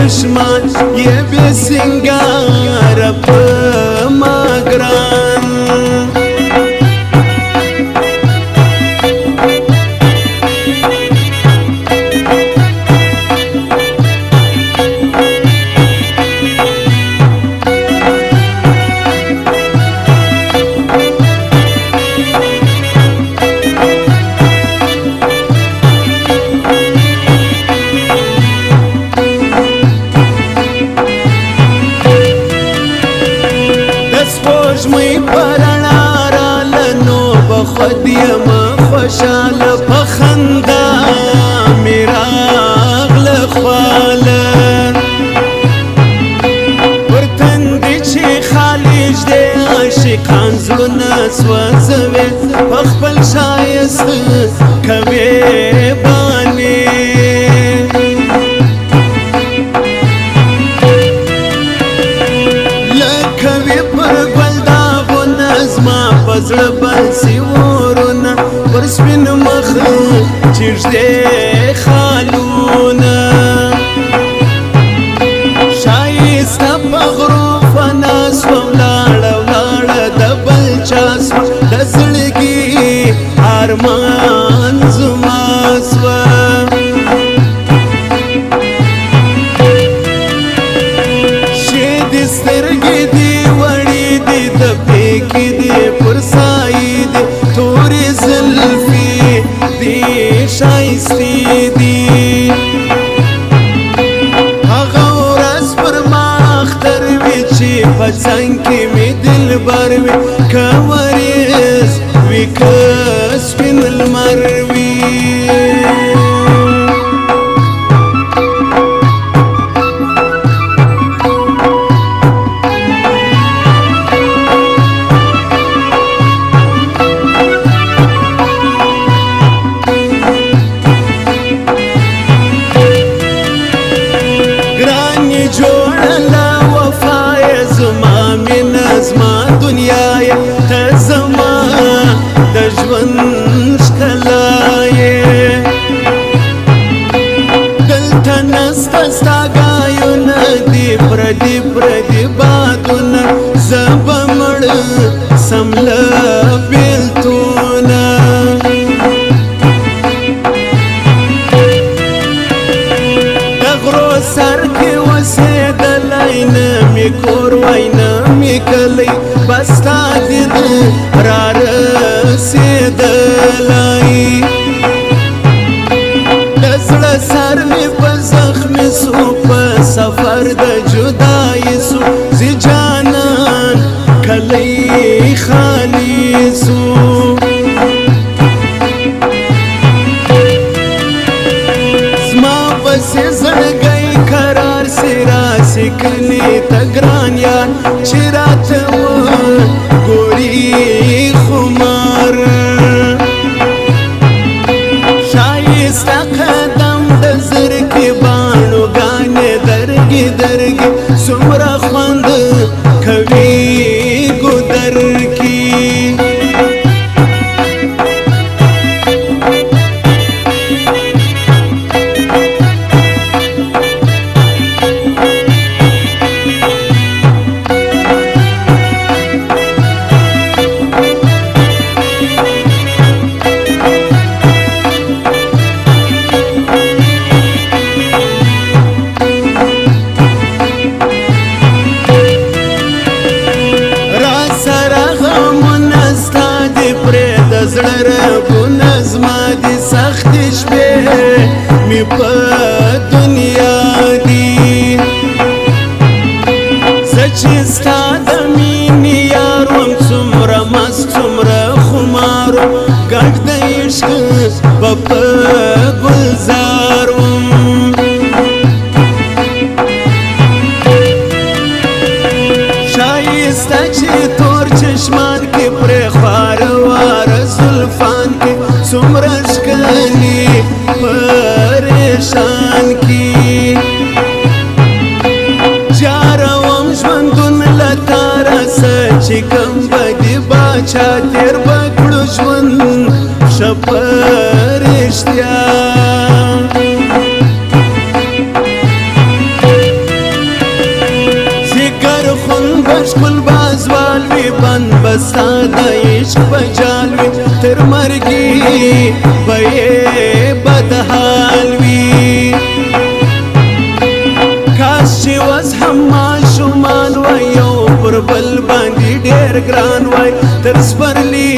دشمن یې بې سینګاره په ما ګران سپوږمۍ په رڼا راله نو به خود یمه خوشحاله په خندا مې راغله خواله پر تندي چې خالج دی عاشقان زړونه سوځوي په خپل ښایست کوې بانې زړه باسي ورونه پر سپین مخ چیږدې خالونه ښایسته په غرو فنا سوه ولاړه ولاړه د بل چا سوه د زړګي ارمان زما سوه شي دې سترګې دې وړې دې د پېکې دې پر سایې دې تورې زلفې دې ښایستې دي هغه ورځ پر ما اختر وي چې په څنګ کې مې دلبر وي که وریځ وي که سپین لمر وي جوړله وفای زما مینه زما دنیا یې ته زما د ژوند ښکلا یې دلته نسته ستا ګایونه دي پردي پردي بادونه زه به مړ سم له بېلتونه د غرو سر کې اوسېدلی نه مې کور وای نه مې کلی بس ستا دید رارسېدلی د زړه سر مې په زخمي سو په سفر د جدایي سو زی جانان کلی خالي سو زما پسې زړګی قرار سي راسي کلي ته ګران یار چې راته وګوري خمار ښایسته قدم د زرکې باڼو ګانې درګې درګې څومره خوند کوي ګودر کې زړه رګونه زما دي سختې شپې مې په دنیا دي زه چې ستا د مینې یار وم څومره مست څومره خمار وم ګډ د عشق به په ګلزار وم ښایسته چې تور چشمان کې پرې خواره واره زلفان کې څومره ښکلي پریشان کې جاروم ژوندون له تا راسه چې کوم به دې باچا تېر به کړو ژوند ښه په رښتیا بستا د عشق بجال وي تر مرګي به یې بدحال وي کاش چې وس هم ماشومان وای یو پر بل باندې ډېر ګران وای تر سپرلي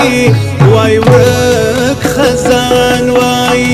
وای ورک خزان وای